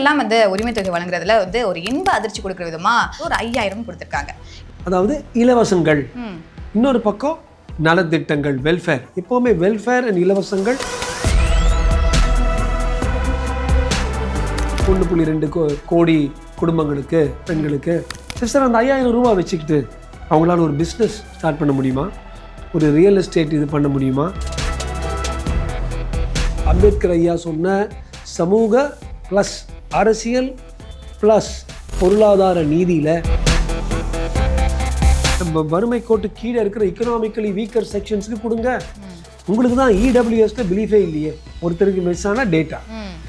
பெண்களுக்கெல்லாம் வந்து உரிமை தொகை வழங்குறதுல வந்து ஒரு இன்ப அதிர்ச்சி கொடுக்குற விதமா ஒரு 5000 கொடுத்துருக்காங்க. அதாவது இலவசங்கள். இன்னொரு பக்கம் நலத்திட்டங்கள், வெல்ஃபேர். எப்போவுமே வெல்ஃபேர் அண்ட் இலவசங்கள் 1.2 கோடி குடும்பங்களுக்கு, பெண்களுக்கு. சிஸ்டர், அந்த 5000 ரூபா வச்சுக்கிட்டு அவங்களால ஒரு பிஸ்னஸ் ஸ்டார்ட் பண்ண முடியுமா? ஒரு ரியல் எஸ்டேட் இது பண்ண முடியுமா? அம்பேத்கர் ஐயா சொன்ன சமூக ப்ளஸ் அரசியல் ப்ளஸ் பொருளாதார நீதியில் நம்ம வறுமை கோட்டு கீழே இருக்கிற எக்கனாமிக்கலி வீக்கர் செக்ஷன்ஸுக்கு கொடுங்க. உங்களுக்கு தான் இடபிள்யூஎஸ்ல பிலீஃபே இல்லையே. ஒருத்தருக்கு மிஸ் ஆனா டேட்டா,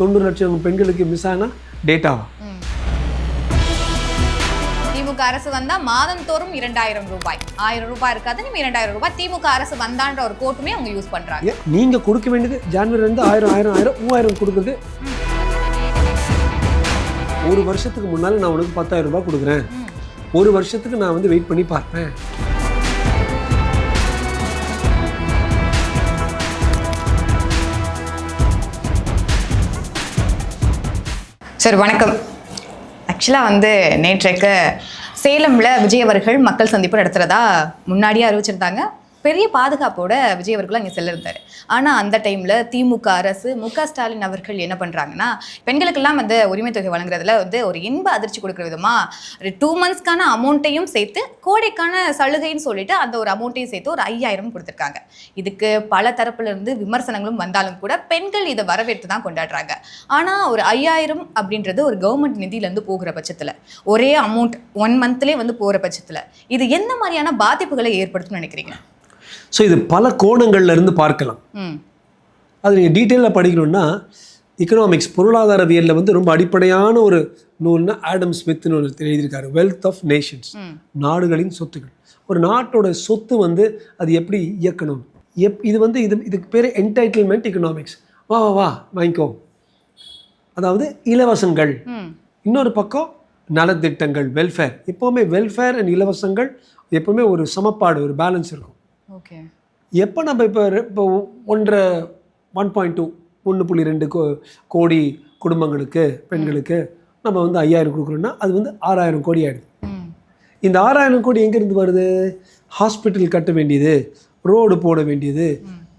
90 லட்சம் பெண்களுக்கு மிஸ் ஆனா டேட்டாவா? திமுக அரசு வந்தா மாதந்தோறும் 2000 ரூபாய், 1000 ரூபாய் இருக்காது, நீங்க 2000 ரூபாய் திமுக அரசு வந்தான்ற ஒரு கோட்டுமே அவங்க யூஸ் பண்றாங்க. நீங்க கொடுக்க வேண்டியது ஜனவரில இருந்து 1000 3000 கொடுக்குறது. ஒரு வருஷத்துக்கு முன்னால நான் உனக்கு 10,000 ரூபாய் கொடுக்குறேன், ஒரு வருஷத்துக்கு நான் வந்து வெயிட் பண்ணி பார்ப்பேன். சரி, வணக்கம். ஆக்சுவலாக வந்து நேற்றைக்கு சேலமில் விஜய் அவர்கள் மக்கள் சந்திப்பு நடத்துகிறதா முன்னாடியே அறிவிச்சிருந்தாங்க. பெரிய பாதுகாப்போட விஜய் அவர்களும் அங்கே செல்ல இருந்தார். ஆனால் அந்த டைமில் திமுக அரசு முக ஸ்டாலின் அவர்கள் என்ன பண்ணுறாங்கன்னா, பெண்களுக்கெல்லாம் வந்து உரிமை தொகை வழங்குறதுல வந்து ஒரு இன்ப அதிர்ச்சி கொடுக்குற விதமாக 2 மந்த்ஸ்க்கான அமௌண்ட்டையும் சேர்த்து கோடைக்கான சலுகைன்னு சொல்லிட்டு அந்த ஒரு அமௌண்ட்டையும் சேர்த்து ஒரு 5000 கொடுத்துருக்காங்க. இதுக்கு பல தரப்புலேருந்து விமர்சனங்களும் வந்தாலும் கூட பெண்கள் இதை வரவேற்று தான் கொண்டாடுறாங்க. ஆனால் ஒரு 5000 அப்படின்றது ஒரு கவர்மெண்ட் நிதியிலேருந்து போகிற பட்சத்தில், ஒரே அமௌண்ட் 1 மந்த்லேயே வந்து போகிற பட்சத்தில் இது எந்த மாதிரியான பாதிப்புகளை ஏற்படுத்தும்னு நினைக்கிறீங்க? ஸோ இது பல கோணங்கள்ல இருந்து பார்க்கலாம். அது நீங்கள் டீட்டெயிலாக படிக்கணும்னா எக்கனாமிக்ஸ், பொருளாதாரவியலில் வந்து ரொம்ப அடிப்படையான ஒரு நூல்னா ஆடம் ஸ்மித்னு ஒரு எழுதியிருக்காரு, வெல்த் ஆஃப் நேஷன்ஸ், நாடுகளின் சொத்துக்கள். ஒரு நாட்டோட சொத்து வந்து அது எப்படி இயக்கணும், இது வந்து இதுக்கு பேர் என்டைட்டில்மெண்ட் எக்கனாமிக்ஸ். வா வா வா வாங்கிக்கோ. அதாவது இலவசங்கள். இன்னொரு பக்கம் நலத்திட்டங்கள், வெல்ஃபேர். எப்போவுமே வெல்ஃபேர் அண்ட் இலவசங்கள் எப்போவுமே ஒரு சமப்பாடு, ஒரு பேலன்ஸ் இருக்கும். ஓகே. எப்போ நம்ம இப்போ 1.2 கோடி குடும்பங்களுக்கு, பெண்களுக்கு நம்ம வந்து 5000 கொடுக்குறோன்னா அது வந்து 6000 கோடி ஆகிடுது. இந்த 6000 கோடி எங்கேருந்து வருது? ஹாஸ்பிட்டல் கட்ட வேண்டியது, ரோடு போட வேண்டியது,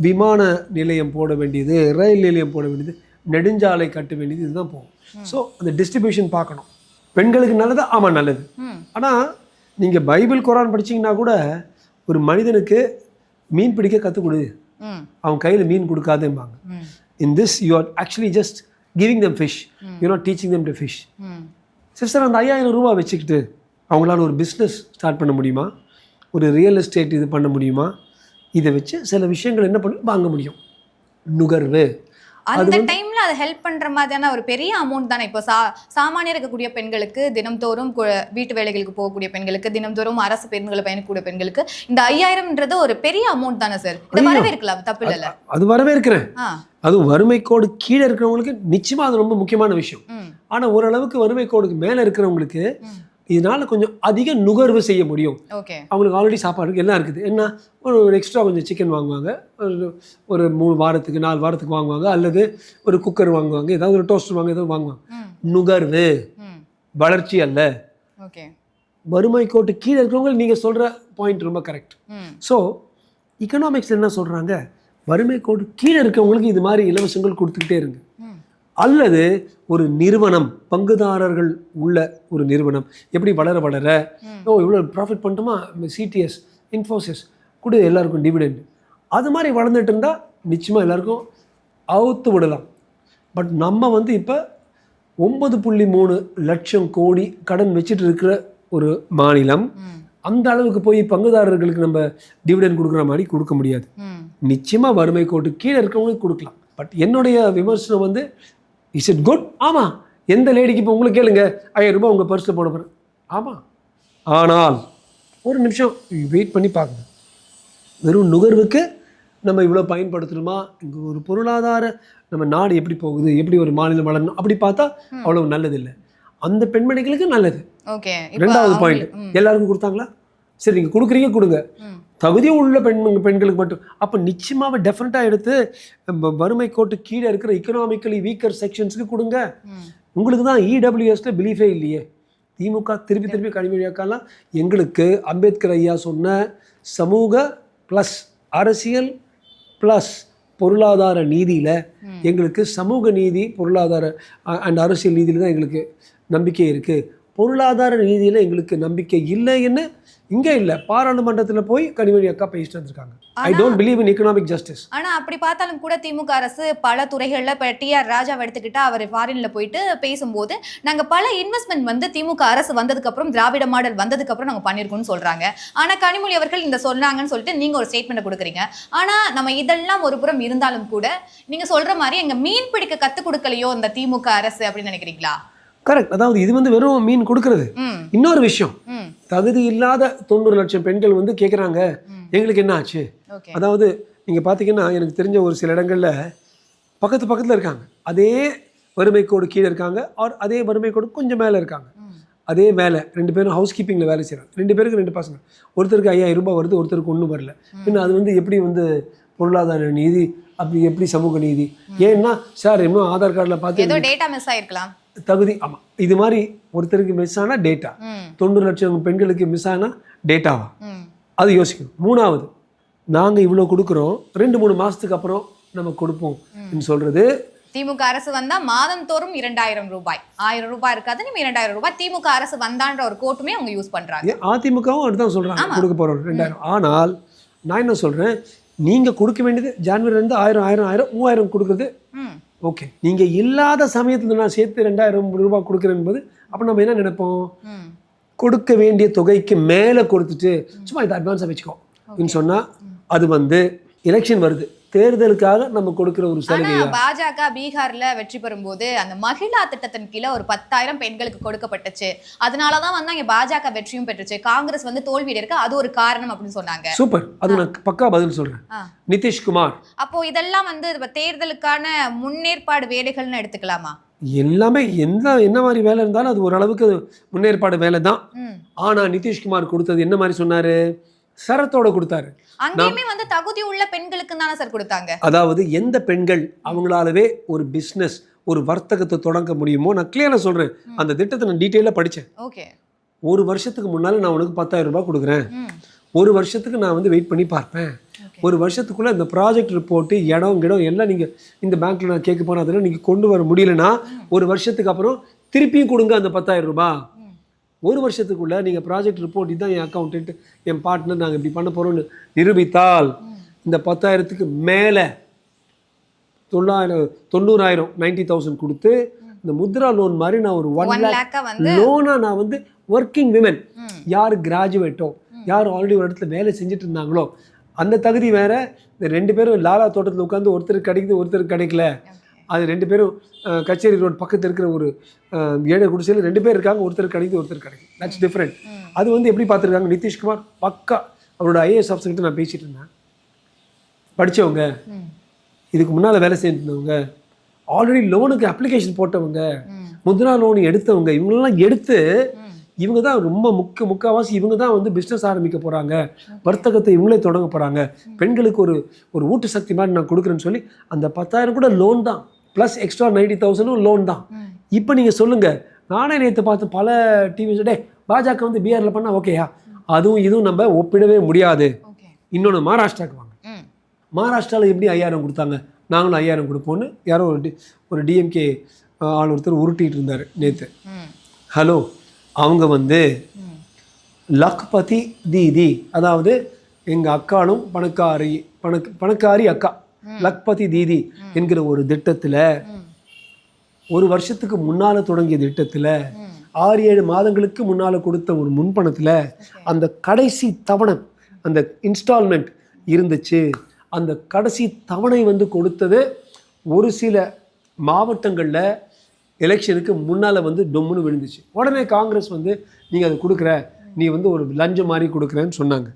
விமான நிலையம் போட வேண்டியது, ரயில் நிலையம் போட வேண்டியது, நெடுஞ்சாலை கட்ட வேண்டியது, இதுதான் போகும். ஸோ அந்த டிஸ்ட்ரிபியூஷன் பார்க்கணும். பெண்களுக்கு நல்லது, ஆமாம் நல்லது. ஆனால் நீங்கள் பைபிள் குரான் படிச்சிங்கன்னா கூட ஒரு மனிதனுக்கு மீன் பிடிக்க கற்றுக் கொடு, அவன் கையில் மீன் கொடுக்காதேம்பாங்க. In this you are actually just giving them fish, you not teaching them to fish. Sister, அந்த 5000 ரூபா வச்சுக்கிட்டு அவங்களால ஒரு பிஸ்னஸ் ஸ்டார்ட் பண்ண முடியுமா? ஒரு ரியல் எஸ்டேட் இது பண்ண முடியுமா? இதை வச்சு சில விஷயங்கள் என்ன பண்ண வாங்க முடியும். நுகர்வு அந்த டைம்ல அதை ஹெல்ப் பண்ற மாதிரியான ஒரு பெரிய அமௌண்ட் தானே. இப்போ சாமானியர் இருக்கக்கூடிய பெண்களுக்கு, தினம்தோறும் வீட்டு வேலைகளுக்கு போகக்கூடிய பெண்களுக்கு, தினம்தோறும் அரசு பேருந்துகளை பயணிக்கக்கூடிய பெண்களுக்கு இந்த 5000ன்றது ஒரு பெரிய அமௌண்ட் தானே சார். இதை வரவேற்கலாம், தப்பு இல்லைல்ல? அது வரவேற்கிறேன். அதுவும் வறுமை கோடு கீழே இருக்கிறவங்களுக்கு நிச்சயமா அது ரொம்ப முக்கியமான விஷயம். ஆனா ஓரளவுக்கு வறுமை கோடுக்கு மேல இருக்கிறவங்களுக்கு இதனால கொஞ்சம் அதிக நுகர்வு செய்ய முடியும். அவங்களுக்கு ஆல்ரெடி சாப்பாடு எல்லாம் இருக்குது. என்ன ஒரு எக்ஸ்ட்ரா கொஞ்சம் சிக்கன் வாங்குவாங்க, ஒரு 3 வாரத்துக்கு 4 வாரத்துக்கு வாங்குவாங்க, அல்லது ஒரு குக்கர் வாங்குவாங்க, ஏதாவது ஒரு டோஸ்டர் ஏதாவது வாங்குவாங்க. நுகர்வு, வளர்ச்சி அல்ல. வறுமை கோட்டு கீழே இருக்கிறவங்க நீங்க சொல்ற பாயிண்ட் ரொம்ப கரெக்ட். ஸோ எக்கனாமிக்ஸ் என்ன சொல்றாங்க, வறுமை கோட்டு கீழே இருக்கிறவங்களுக்கு இது மாதிரி இலவசங்கள் கொடுத்துக்கிட்டே இருங்க. அல்லது ஒரு நிறுவனம், பங்குதாரர்கள் உள்ள ஒரு நிறுவனம் எப்படி வளர வளர இவ்வளோ ப்ராஃபிட் பண்ணிட்டோமா, சிடிஎஸ், இன்ஃபோசிஸ் கூட எல்லாருக்கும் டிவிடெண்ட், அது மாதிரி வளர்ந்துட்டு இருந்தால் நிச்சயமாக எல்லாருக்கும் அவுத்து விடலாம். பட் நம்ம வந்து இப்போ 9.3 லட்சம் கோடி கடன் வச்சுட்டு இருக்கிற ஒரு மாநிலம். அந்த அளவுக்கு போய் பங்குதாரர்களுக்கு நம்ம டிவிடெண்ட் கொடுக்குற மாதிரி கொடுக்க முடியாது. நிச்சயமாக வறுமை கோட்டு கீழே இருக்கிறவங்களுக்கு கொடுக்கலாம். பட் என்னுடைய விமர்சனம் வந்து, இஸ் இட் குட்? ஆமாம். எந்த லேடிக்கு இப்போ உங்களுக்கு கேளுங்க, 5000 ரூபாய் உங்கள் பர்ஸில் போட போகிறேன், ஆமாம். ஆனால் ஒரு நிமிஷம் வெயிட் பண்ணி பார்க்குங்க. வெறும் நுகர்வுக்கு நம்ம இவ்வளோ பயன்படுத்தணுமா? இங்கே ஒரு பொருளாதார நம்ம நாடு எப்படி போகுது, எப்படி ஒரு மாநிலம் வளரணும், அப்படி பார்த்தா அவ்வளோ நல்லதில்லை. அந்த பெண்மணிகளுக்கு நல்லது. ரெண்டாவது பாயிண்ட், எல்லாருக்கும் கொடுத்தாங்களா? சரி, நீங்கள் கொடுக்குறீங்க, கொடுங்க. தகுதியும் உள்ள பெண்களுக்கு மட்டும். அப்போ நிச்சயமாக டெஃபினட்டாக எடுத்து வறுமை கோட்டு கீழே இருக்கிற எக்கனாமிக்கலி வீக்கர் செக்ஷன்ஸுக்கு கொடுங்க. உங்களுக்கு தான் இடபிள்யூஎஸ்ல பிலீஃபே இல்லையே. திமுக திருப்பி திருப்பி கனிமொழி அக்காலாம் எங்களுக்கு அம்பேத்கர் ஐயா சொன்ன சமூக ப்ளஸ் அரசியல் ப்ளஸ் பொருளாதார நீதியில் எங்களுக்கு சமூக நீதி பொருளாதார அண்ட் அரசியல் நீதியில் தான் எங்களுக்கு நம்பிக்கை இருக்குது. பொருளாதார நீதியில் எங்களுக்கு நம்பிக்கை இல்லைன்னு இங்கே இல்லை, பாராளுமன்றத்தில் போய் கனிமொழி அக்கா பேசிட்டு வந்திருக்காங்க. I don't believe in economic justice. ஆனா அப்படி பார்த்தாலும் கூட திமுக அரசு பல துறைகள்ல இப்ப டிஆர் ராஜாவை எடுத்துக்கிட்டா அவர் ஃபாரின்ல போயிட்டு பேசும்போது நாங்க பல இன்வெஸ்ட்மெண்ட் வந்து திமுக அரசு வந்ததுக்கு அப்புறம் திராவிட மாடல் வந்ததுக்கு அப்புறம் நாங்க பண்ணிருக்கோம்னு சொல்றாங்க. ஆனா கனிமொழி அவர்கள் இந்த சொன்னாங்கன்னு சொல்லிட்டு நீங்க ஒரு ஸ்டேட்மெண்ட் கொடுக்குறீங்க. ஆனா நம்ம இதெல்லாம் ஒரு புறம் இருந்தாலும் கூட நீங்க சொல்ற மாதிரி எங்க மீன் பிடிக்க கத்து கொடுக்கலையோ இந்த திமுக அரசு அப்படின்னு நினைக்கிறீங்களா? கரெக்ட். அதாவது இது வந்து வெறும் மீன் கொடுக்கறது. இன்னொரு விஷயம், தகுதி இல்லாத 90 லட்சம் பெண்கள் வந்து கேட்குறாங்க எங்களுக்கு என்ன ஆச்சு. அதாவது நீங்கள் பார்த்தீங்கன்னா எனக்கு தெரிஞ்ச ஒரு சில இடங்களில் பக்கத்தில் இருக்காங்க, அதே வறுமை கோடு கீழே இருக்காங்க, அதே வறுமை கோடு கொஞ்சம் மேலே இருக்காங்க, அதே வேலை 2 பேரும் ஹவுஸ் கீப்பிங்கில் வேலை செய்கிறாங்க. 2 பேருக்கு 2 பசங்க, ஒருத்தருக்கு 5000 ரூபாய் வருது, ஒருத்தருக்கு ஒன்றும் வரல. பின்ன அது வந்து எப்படி வந்து பொருளாதார நீதி, அப்படி எப்படி சமூக நீதி? ஏன்னா சார் இன்னும் ஆதார் கார்டில் பார்த்து டேட்டா மிஸ் ஆயிருக்கலாம், தகுதி. ஆமாம், இது மாதிரி ஒருத்தருக்கு மிஸ் ஆனால் டேட்டா, 90 லட்சம் பெண்களுக்கு மிஸ் ஆனால் டேட்டாவா, அது யோசிக்கணும். 3வது, நாங்கள் இவ்வளோ கொடுக்குறோம், 2-3 மாதத்துக்கு அப்புறம் நம்ம கொடுப்போம் சொல்கிறது. திமுக அரசு வந்தா மாதந்தோறும் 2000 ரூபாய், 1000 ரூபாய் இருக்காது, நீங்க 2000 ரூபாய் திமுக அரசு வந்தான்ற ஒரு கோட்டுமே அவங்க யூஸ் பண்றாங்க. அதிமுகவும் அதுதான் சொல்றாங்க, கொடுக்க போறோம் 2000. ஆனால் நான் என்ன சொல்றேன், நீங்க கொடுக்க வேண்டியது ஜனவரிலேருந்து 1000 3000 கொடுக்குறது ஓகே. நீங்க இல்லாத சமயத்துல நான் சேர்த்து 2000 ரூபாய் கொடுக்குறேன் போது அப்ப நம்ம என்ன நினைப்போம், கொடுக்க வேண்டிய தொகைக்கு மேல கொடுத்துட்டு சும்மா இதை அட்வான்ஸா வச்சுக்கோ அப்படின்னு சொன்னா அது வந்து எலெக்ஷன் வருது, தேர்தலுக்காக நம்ம கொடுக்கிற ஒரு சலுகை. பாஜக பீகார்ல வெற்றி பெறும்போது அந்த மகிழா திட்டத்தின் கீழே ஒரு 10,000 பெண்களுக்கு கொடுக்கப்பட்டுச்சு, அதனாலதான் வந்து அங்க பாஜக வெற்றியும் பெற்றுச்சு. காங்கிரஸ் வந்து தோல்வி இருக்கு, அது ஒரு காரணம் அப்படின்னு சொன்னாங்க. சூப்பர், அது நான் பக்கா பதில் சொல்றேன். நிதிஷ்குமார், அப்போ இதெல்லாம் வந்து தேர்தலுக்கான முன்னேற்பாடு வேலைகள்னு எடுத்துக்கலாமா? எல்லாமே என்ன மாதிரி வேலை இருந்தாலும் அது ஓரளவுக்கு முன்னேற்பாடு வேலை தான். ஆனா நிதிஷ்குமார் கொடுத்தது என்ன மாதிரி சொன்னாரு, சரத்தோட கொடுத்தாரு. அங்கேயுமே வந்து தகுதி உள்ள பெண்களுக்கு தானே சார் கொடுத்தாங்க. அதாவது எந்த பெண்கள் அவங்களாலவே ஒரு பிசினஸ் ஒரு வர்த்தகத்தை தொடங்க முடியுமோ, நான் கிளியரா சொல்றேன், அந்த திட்டத்தை நான் டீட்டெயிலா படிச்சேன். ஓகே, ஒரு வருஷத்துக்கு முன்னால நான் உனக்கு 10,000 ரூபாய் கொடுக்குறேன், ஒரு வருஷத்துக்கு நான் வந்து வெயிட் பண்ணி பார்ப்பேன், ஒரு வருஷத்துக்குள்ள இந்த ப்ராஜெக்ட் ரிப்போர்ட் இடம் எல்லாம் நீங்க இந்த பேங்க்ல நான் கேட்க போனா அதெல்லாம் நீங்க கொண்டு வர முடியலன்னா ஒரு வருஷத்துக்கு அப்புறம் திருப்பியும் கொடுங்க அந்த 10,000 ரூபாய். ஒரு வருஷத்துக்குள்ள நீங்க ப்ராஜெக்ட் ரிப்போர்ட் இதுதான் என் அக்கௌண்ட், என் பார்ட்னர், நாங்கள் இப்படி பண்ண போறோம்னு நிரூபித்தால் இந்த 10,000க்கு மேல 90,000 90,000 கொடுத்து இந்த முத்ரா லோன் மாதிரி நான் ஒரு 1 lakh லோனா நான் வந்து ஒர்க்கிங் விமன், யார் கிராஜுவேட்டோ, யார் ஆல்ரெடி ஒரு இடத்துல வேலை செஞ்சுட்டு இருந்தாங்களோ, அந்த தகுதி வேற. இந்த 2 பேரும் லாலா தோட்டத்தில் உட்காந்து ஒருத்தருக்கு கிடைக்குது ஒருத்தருக்கு கிடைக்கல, அது 2 பேரும் கச்சேரி ரோட் பக்கத்தில் இருக்கிற ஒரு 7 குடிசையில் 2 பேர் இருக்காங்க, ஒருத்தர் கிடைக்குது ஒருத்தர் கிடைக்கும், தட்ஸ் டிஃப்ரெண்ட். அது வந்து எப்படி பார்த்துருக்காங்க நிதிஷ்குமார் பக்கா. அவரோட ஐஏஎஸ் ஆஃபீஸர்கிட்ட நான் பேசிட்டு இருந்தேன், படித்தவங்க, இதுக்கு முன்னால் வேலை செஞ்சுருந்தவங்க, ஆல்ரெடி லோனுக்கு அப்ளிகேஷன் போட்டவங்க, முத்ரா லோன் எடுத்தவங்க, இவங்களெல்லாம் எடுத்து இவங்க தான் ரொம்ப முக்கால்வாசி இவங்க தான் வந்து பிஸ்னஸ் ஆரம்பிக்க போகிறாங்க, வர்த்தகத்தை இவங்களே தொடங்க போகிறாங்க, பெண்களுக்கு ஒரு ஊட்டசக்தி மாதிரி நான் கொடுக்குறேன்னு சொல்லி அந்த 10,000 கூட லோன் தான், ப்ளஸ் எக்ஸ்ட்ரா 90,000 லோன் தான். இப்போ நீங்கள் சொல்லுங்கள், நானே நேற்று பார்த்து பல டிவி பாஜக வந்து பீகாரில் பண்ணால் ஓகேயா, அதுவும் இதுவும் நம்ம ஒப்பிடவே முடியாது. இன்னொன்று மகாராஷ்டிராவுக்கு வாங்க, மகாராஷ்டிராவில் எப்படி 5000 கொடுத்தாங்க, நாங்களும் 5000 கொடுப்போன்னு யாரோ ஒரு டிஎம்கே ஆள் ஒருத்தர் உருட்டிகிட்டு இருந்தார் நேற்று. ஹலோ, அவங்க வந்து லக்பதி தீதி, அதாவது எங்கள் அக்காலும் பணக்காரி அக்கா லக்பதி தீதி என்கிற ஒரு திட்டத்தில், ஒரு வருஷத்துக்கு முன்னால் தொடங்கிய திட்டத்தில் 6-7 மாதங்களுக்கு முன்னால் கொடுத்த ஒரு முன்பணத்தில் அந்த கடைசி தவணை, அந்த இன்ஸ்டால்மெண்ட் இருந்துச்சு. அந்த கடைசி தவணை வந்து கொடுத்தது ஒரு சில மாவட்டங்களில் எலெக்ஷனுக்கு முன்னால் வந்து டொம்முன்னு விழுந்துச்சு. உடனே காங்கிரஸ் வந்து நீங்கள் அதை கொடுக்குற, நீ வந்து ஒரு லஞ்சம் மாதிரி கொடுக்குறேன்னு சொன்னாங்க.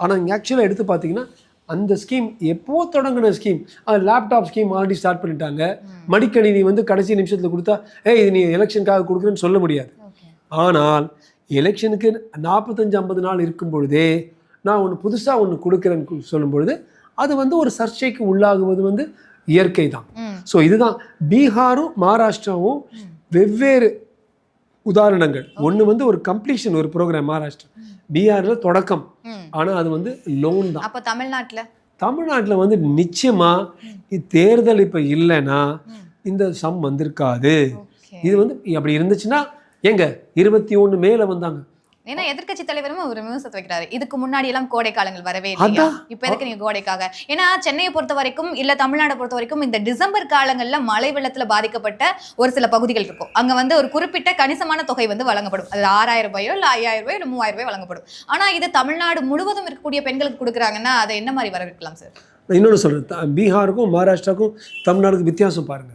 ஆனால் இங்கே ஆக்சுவலாக எடுத்து பார்த்தீங்கன்னா அந்த ஸ்கீம் எப்போ தொடங்கின ஸ்கீம், அது லேப்டாப் ஸ்கீம் ஆல்ரெடி ஸ்டார்ட் பண்ணிட்டாங்க. மடிக்கணினி வந்து கடைசி நிமிஷத்தில் கொடுத்தா இது நீ எலெக்ஷனுக்காக கொடுக்குறேன்னு சொல்ல முடியாது. ஆனால் எலெக்ஷனுக்கு 45-50 நாள் இருக்கும் பொழுதே நான் ஒன்று புதுசாக ஒன்று கொடுக்குறேன்னு சொல்லும் பொழுது அது வந்து ஒரு சர்ச்சைக்கு உள்ளாகுவது வந்து இயற்கை தான். ஸோ இதுதான் பீகாரும் மகாராஷ்டிராவும் வெவ்வேறு உதாரணங்கள். ஒன்று வந்து ஒரு கம்ப்ளீஷன் ஒரு ப்ரோக்ராம் மகாராஷ்டிரா, பீகாரில் தொடக்கம், ஆனால் அது வந்து லோன் தான். அப்போ தமிழ்நாட்டில் வந்து நிச்சயமா தேர்தல் இப்போ இல்லைன்னா இந்த சம் வந்திருக்காது. இது வந்து அப்படி இருந்துச்சுன்னா எங்க 21 மேல வந்தாங்க. ஏன்னா எதிர்க்கட்சி தலைவரும் ஒரு விமர்சனத்தை வைக்கிறாரு, இதுக்கு முன்னாடி எல்லாம் கோடை காலங்கள் வரவே இல்லையா, இப்ப எதுக்கு நீங்க கோடைக்காக? ஏன்னா சென்னையை பொறுத்த வரைக்கும் இல்ல தமிழ்நாடை பொறுத்த வரைக்கும் இந்த டிசம்பர் காலங்கள்ல மழை வெள்ளத்துல பாதிக்கப்பட்ட ஒரு சில பகுதிகள் இருக்கும். அங்க வந்து ஒரு குறிப்பிட்ட கணிசமான தொகை வந்து வழங்கப்படும். அது 6000 ரூபாயோ இல்ல 5000 ரூபாயோ இல்ல 3000 ரூபாய் வழங்கப்படும். ஆனா இது தமிழ்நாடு முழுவதும் இருக்கக்கூடிய பெண்களுக்கு கொடுக்குறாங்கன்னா அதை என்ன மாதிரி வரவேற்கலாம் சார்? நான் இன்னொன்று சொல்கிறேன், பீகாருக்கும் மகாராஷ்டிராவுக்கும் தமிழ்நாடுக்கு வித்தியாசம் பாருங்க.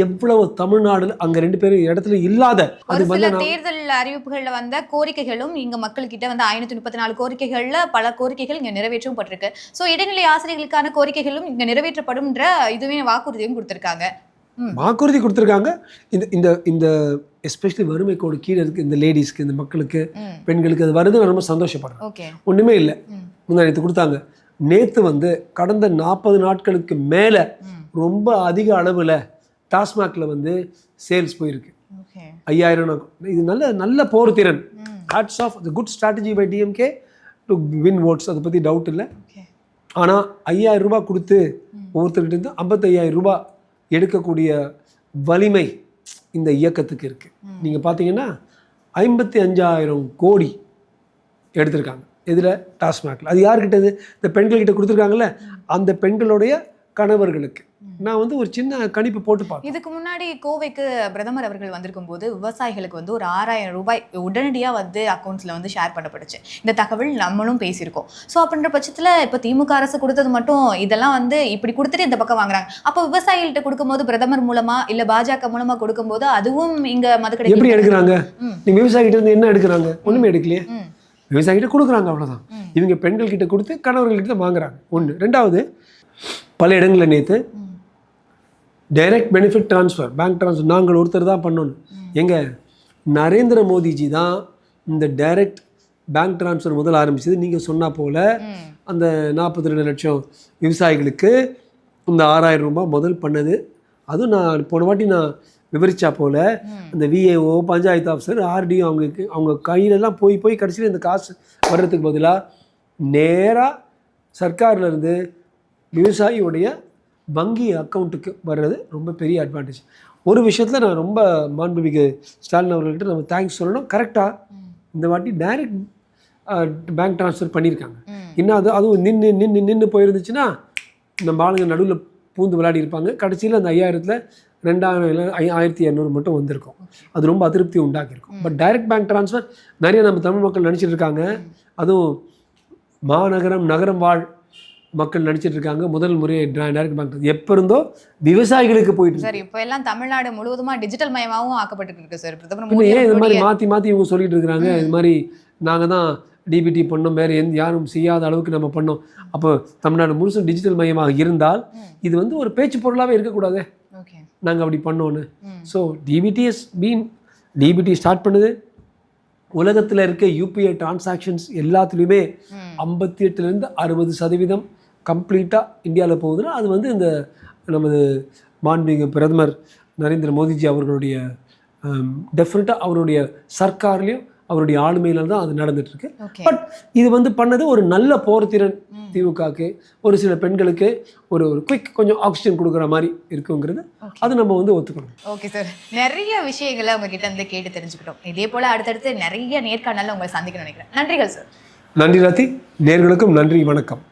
எவ்வளவு தமிழ்நாடு அங்கே 2 பேரும் இடத்துல இல்லாத அது சில தேர்தல் அறிவிப்புகள்ல வந்த கோரிக்கைகளும் இங்க மக்கள் கிட்ட வந்து 534 கோரிக்கைகள்ல பல கோரிக்கைகள் இங்க நிறைவேற்றவும் பட்டிருக்கு. ஸோ இடைநிலை ஆசிரியர்களுக்கான கோரிக்கைகளும் இங்க நிறைவேற்றப்படும்ன்ற இதுவே வாக்குறுதியும் கொடுத்துருக்காங்க. வாக்குறுதி கொடுத்துருக்காங்க. இந்த இந்த இந்த எஸ்பெஷலி வறுமை கோடு கீழே இருக்கு இந்த லேடிஸ்க்கு, இந்த மக்களுக்கு, பெண்களுக்கு அது வருது, ரொம்ப சந்தோஷப்படுறேன். ஒன்றுமே இல்லை, முன்னாடி கொடுத்தாங்க. நேற்று வந்து கடந்த 40 நாட்களுக்கு மேலே ரொம்ப அதிக அளவில் டாஸ்மாகில் வந்து சேல்ஸ் போயிருக்கு. 5000. இது நல்ல போர் திறன். Hats off the good strategy by DMK to win votes, அதை பற்றி டவுட் இல்லை. ஆனால் 5000 ரூபாய் கொடுத்து ஒவ்வொருத்தர்கிட்ட இருந்து 55,000 ரூபாய் எடுக்கக்கூடிய வலிமை இந்த இயக்கத்துக்கு இருக்குது. நீங்கள் பார்த்தீங்கன்னா 55,000 கோடி எடுத்திருக்காங்க. இதில் டாஸ்மாகில் அது யார்கிட்ட, இந்த பெண்கள்கிட்ட கொடுத்துருக்காங்கல்ல, அந்த பெண்களுடைய கணவர்களுக்கு. நான் வந்து ஒரு சின்ன கணிப்பு போட்டு பார்த்தேன். இதுக்கு முன்னாடி கோவைக்கு பிரதமர் அவர்கள் வந்திருக்கும் போது விவசாயிகளுக்கு வந்து ஒரு 6000 ரூபாய் உடனடியாக வந்து அக்கௌண்ட்ஸில் வந்து ஷேர் பண்ணப்படுச்சு. இந்த தகவல் நம்மளும் பேசியிருக்கோம். ஸோ அப்படின்ற பட்சத்தில் இப்போ திமுக அரசு கொடுத்தது மட்டும் இதெல்லாம் வந்து இப்படி கொடுத்துட்டு இந்த பக்கம் வாங்குறாங்க. அப்போ விவசாயிகள்கிட்ட கொடுக்கும்போது பிரதமர் மூலமா இல்லை பாஜக மூலமா கொடுக்கும்போது அதுவும் இங்கே மதுக்கடை எப்படி எடுக்கிறாங்க? நீங்க விவசாயிகிட்ட இருந்து என்ன எடுக்கிறாங்க? ஒன்றுமே எடுக்கலையே. விவசாயிகிட்ட கொடுக்குறாங்க, அவ்வளோதான். இவங்க பெண்கள் கிட்ட கொடுத்து கணவர்கள்கிட்ட வாங்குறாங்க. ஒன்று. ரெண்டாவது, பல இடங்களில் நேற்று direct benefit transfer, bank transfer நாங்கள் ஒருத்தர் தான் பண்ணணும். எங்க நரேந்திர மோடிஜி தான் இந்த டைரக்ட் பேங்க் ட்ரான்ஸ்ஃபர் முதல் ஆரம்பிச்சது. நீங்கள் சொன்னா போல அந்த 42 லட்சம் விவசாயிகளுக்கு இந்த 6000 ரூபாய் முதல் பண்ணது. அதுவும் நான் போன வாட்டி நான் விவரிச்சா போல் அந்த விஏஓ, பஞ்சாயத்து ஆஃபீஸர், ஆர்டிஓ அவங்க கையிலெல்லாம் போய் கடைசியில் இந்த காசு வர்றதுக்கு பதிலாக நேராக சர்க்கார்லேருந்து விவசாயியுடைய வங்கி அக்கௌண்ட்டுக்கு வர்றது ரொம்ப பெரிய அட்வான்டேஜ். ஒரு விஷயத்தில் நான் ரொம்ப மாண்புமிகு ஸ்டாலின் அவர்கள்ட்ட நம்ம தேங்க்ஸ் சொல்லணும். கரெக்டாக இந்த வாட்டி டைரக்ட் பேங்க் ட்ரான்ஸ்ஃபர் பண்ணியிருக்காங்க. இன்னும் அதுவும் நின்று போயிருந்துச்சுன்னா நம்ம ஆளுங்க நடுவில் பூந்து விளையாடி இருப்பாங்க. கடைசியில் அந்த 5000ல் 2000 1200 மட்டும் வந்திருக்கும். அது ரொம்ப அதிருப்தி உண்டாக்கியிருக்கும். பட் டைரக்ட் பேங்க் ட்ரான்ஸ்ஃபர் நிறைய நம்ம தமிழ் மக்கள் நினச்சிட்டு இருக்காங்க. அதுவும் மாநகரம் நகரம் வாழ் மக்கள் நினச்சிட்டு இருக்காங்க. முதல் முறை டைரக்ட் பேங்க் எப்போ இருந்தோ விவசாயிகளுக்கு போயிட்டு சார். இப்போ எல்லாம் தமிழ்நாடு முழுவதுமாக டிஜிட்டல் மயமாகவும் ஆக்கப்பட்டு இருக்கு சார். ஏன் இது மாதிரி மாற்றி இவங்க சொல்லிட்டு இருக்கிறாங்க? இது மாதிரி நாங்கள் தான் டிபிடி பண்ணோம், வேறு யாரும் செய்யாத அளவுக்கு நம்ம பண்ணோம். அப்போ தமிழ்நாடு முழுசும் டிஜிட்டல் மயமாக இருந்தால் இது வந்து ஒரு பேச்சு பொருளாகவே இருக்கக்கூடாது. நாங்கள் அப்படி பண்ணோன்னு. ஸோ டிபிடி ஸ்டார்ட் பண்ணுது. உலகத்தில் இருக்க யூபிஐ டிரான்சாக்ஷன்ஸ் எல்லாத்துலேயுமே 58% 60% கம்ப்ளீட்டாக இந்தியாவில் போகுதுன்னா அது வந்து இந்த நமது மாண்புமிகு பிரதமர் நரேந்திர மோடிஜி அவர்களுடைய டெஃபினட்டாக அவருடைய சர்க்கார்லேயும் அவருடைய ஆளுமையில தான் அது நடந்துட்டுருக்கு. பட் இது வந்து பண்ணது ஒரு நல்ல போர்த்திறன் திமுகக்கு, ஒரு சில பெண்களுக்கு ஒரு குயிக் கொஞ்சம் ஆக்சிஜன் கொடுக்குற மாதிரி இருக்குங்கிறது அது நம்ம வந்து ஒத்துக்கணும். ஓகே சார், நிறைய விஷயங்களை உங்ககிட்ட இருந்து கேட்டு தெரிஞ்சுக்கிட்டோம். இதே போல் அடுத்தடுத்து நிறைய நேர்காணல உங்களை சந்திக்கணும்னு நினைக்கிறேன். நன்றிகள் சார். நன்றி ராத்தி. நேர்களுக்கும் நன்றி, வணக்கம்.